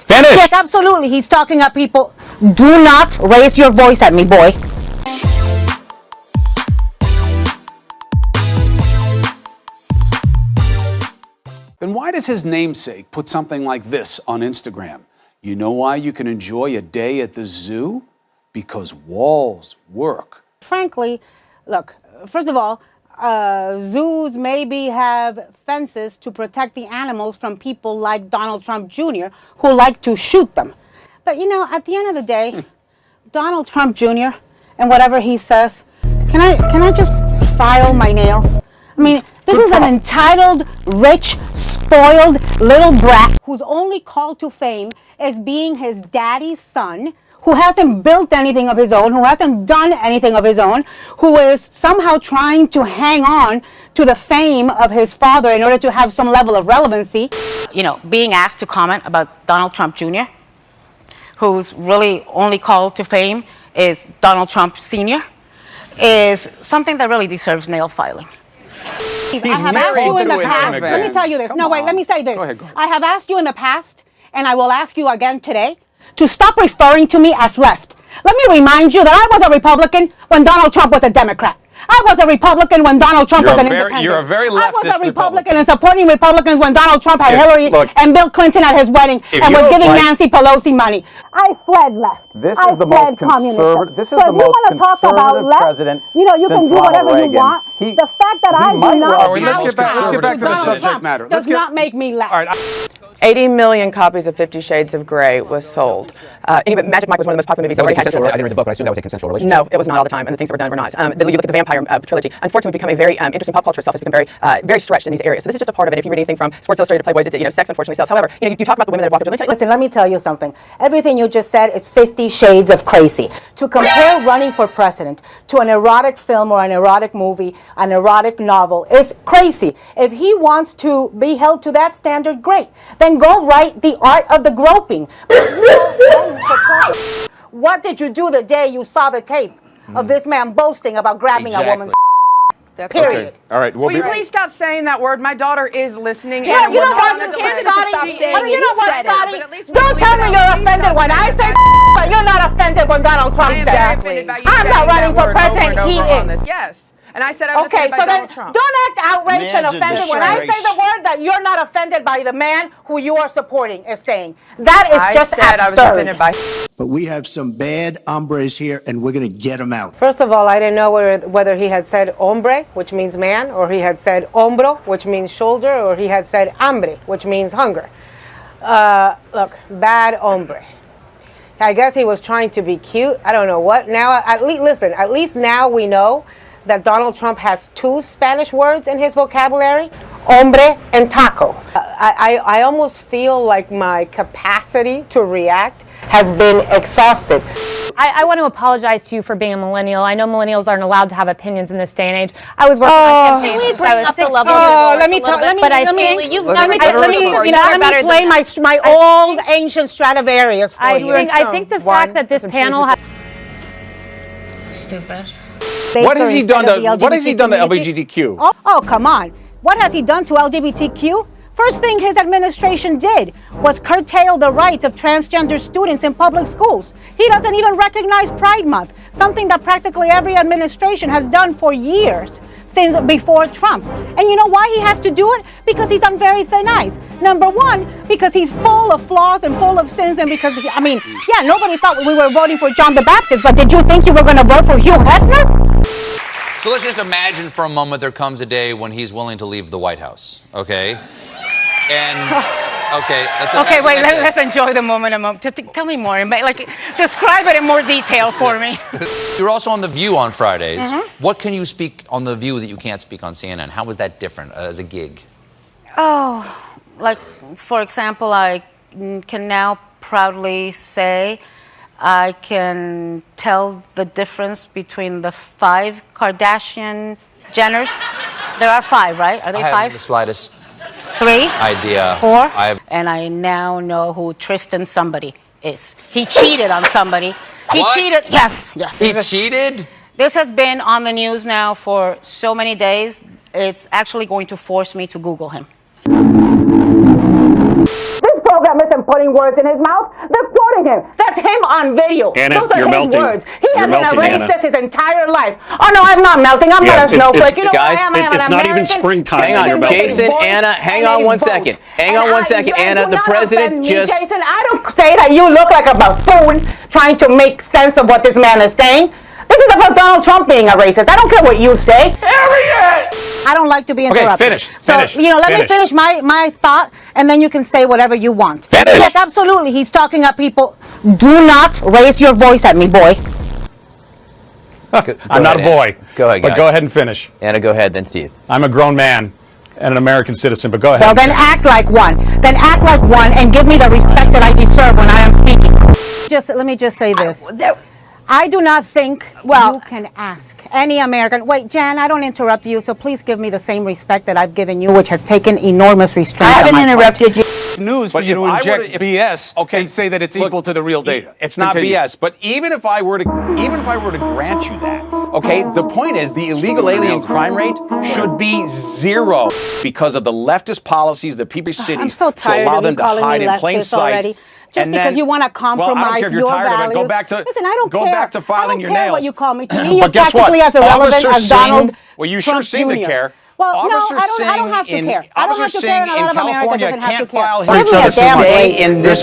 Finish! Yes, absolutely. He's talking at people. Do not raise your voice at me, boy. Then why does his namesake put something like this on Instagram? You know why you can enjoy a day at the zoo? Because walls work. Frankly, look, first of all, zoos maybe have fences to protect the animals from people like Donald Trump Jr. who like to shoot them. But you know, at the end of the day, Donald Trump Jr. and whatever he says, can I just file my nails? I mean, this is an entitled, rich, spoiled little brat whose only call to fame is being his daddy's son, who hasn't built anything of his own, who hasn't done anything of his own, who is somehow trying to hang on to the fame of his father in order to have some level of relevancy. You know, being asked to comment about Donald Trump Jr., whose really only call to fame is Donald Trump Sr., is something that really deserves nail filing. I have asked you in the past, let me tell you this. No, wait, let me say this. Go ahead. I have asked you in the past, and I will ask you again today, to stop referring to me as left. Let me remind you that I was a Republican when Donald Trump was a Democrat. I was a Republican when Donald Trump was an independent. You're a very leftist I was a Republican and supporting Republicans when Donald Trump had Hillary and Bill Clinton at his wedding and was giving Nancy Pelosi money. I fled left. This is the most conservative. This is the most conservative president. You know, you can do whatever you want. The fact that I do not let's get back to the subject matter. does not make me left. 80 million copies of 50 Shades of Grey was sold. Magic Mike was one of the most popular movies. I didn't read the book, but I assume that was a consensual relationship. No, it was not all the time, and the things that were done were not. Then you look at the Vampire trilogy. Unfortunately, become a very interesting pop culture itself. It's become very stretched in these areas. So this is just a part of it. If you read anything from Sports Illustrated to Playboy, sex unfortunately sells. However, you talk about the women that walk through. Listen, let me tell you something. Everything you just said is 50 shades of crazy. To compare running for president to an erotic film or an erotic movie, an erotic novel, is crazy. If he wants to be held to that standard, great. Then go write The Art of the Groping. What did you do the day you saw the tape of this man boasting about grabbing a woman's period? Okay. All right. Will you please stop saying that word? My daughter is listening. Yeah, you know what, Scotty? You know what, Scotty? Don't tell me you're offended when I say but you're not offended when Donald Trump says. I'm not running for president. He is. Yes. And I said I was okay, offended so by then Donald Trump. don't act outraged and offended when I say the word that you're not offended by the man who you are supporting is saying. That is just absurd. I was offended by. But we have some bad hombres here, and we're going to get them out. First of all, I didn't know whether he had said hombre, which means man, or he had said hombro, which means shoulder, or he had said hambre, which means hunger. Look, bad hombre. I guess he was trying to be cute. I don't know what. Now, at least now we know that Donald Trump has two Spanish words in his vocabulary, hombre and taco. I almost feel like my capacity to react has been exhausted. I want to apologize to you for being a millennial. I know millennials aren't allowed to have opinions in this day and age. I was working on campaigns since I was 16 years old. Let me play my old ancient Stradivarius for you. I think the fact that this panel has... Stupid. What has he done to LGBTQ? Oh, come on. What has he done to LGBTQ? First thing his administration did was curtail the rights of transgender students in public schools. He doesn't even recognize Pride Month, something that practically every administration has done for years, since before Trump. And you know why he has to do it? Because he's on very thin ice. Number one, because he's full of flaws and full of sins, and because, nobody thought we were voting for John the Baptist, but did you think you were going to vote for Hugh Hefner? So let's just imagine for a moment there comes a day when he's willing to leave the White House, okay? And, let's enjoy the moment. Tell me more. Describe it in more detail for me. You're also on The View on Fridays. What can you speak on The View that you can't speak on CNN? How was that different as a gig? For example, I can now proudly say I can tell the difference between the 5 Kardashian Jenners. There are 5, right? Are they 5? I haven't the slightest 3 idea. 4. And I now know who Tristan somebody is. He cheated on somebody. He cheated. Yes. He cheated? This has been on the news now for so many days. It's actually going to force me to Google him. This program isn't putting words in his mouth. They're quoting him. That's him on video. Anna, Those are you're his melting. words. He has You're been a melting, racist Anna. his entire life. Oh no, I'm not melting. I'm not a snowflake. You know guys, what I am? it's not even springtime. Hang on, You're melting. Jason, Anna, hang on one second. Hang on one second, Anna. The president just. Jason, I don't say that you look like a buffoon trying to make sense of what this man is saying. This is about Donald Trump being a racist. I don't care what you say. I don't like to be interrupted. finish, So, finish, let me finish. finish my thought, and then you can say whatever you want. Finish. Yes, absolutely. He's talking at people. Do not raise your voice at me, boy. I'm not a boy. Go ahead, But guys. go ahead and finish. Anna, go ahead, then Steve. I'm a grown man and an American citizen, but go ahead. Well, then act like one. Then act like one and give me the respect that I deserve when I am speaking. Let me just say this. I do not think you can ask any American. Wait, Jan, I don't interrupt you, so please give me the same respect that I've given you, which has taken enormous restraint. I haven't interrupted you. News for But you to if I were inject to- BS and say that it's equal to the real data. It's not Continue. BS, but even if I were to grant you that, okay, the point is the illegal alien crime rate should be 0 because of the leftist policies that people cities I'm so tired to allow of them you to calling hide me in plain leftist sight. already. Just And because then- you want to compromise well, I don't care if you're your tired values. of it. Go back to Listen, I don't care. go back to filing your I don't care nails. what you call me. To me, you're But guess what? practically as irrelevant Officer as Donald Singh, well, you sure Trump seem to Jr. care. Well, no, Officer I don't have to Singh care. I don't Officer have to Singh care, and a in lot of America California doesn't have can't to care. file Give me a his damn stay break. in this.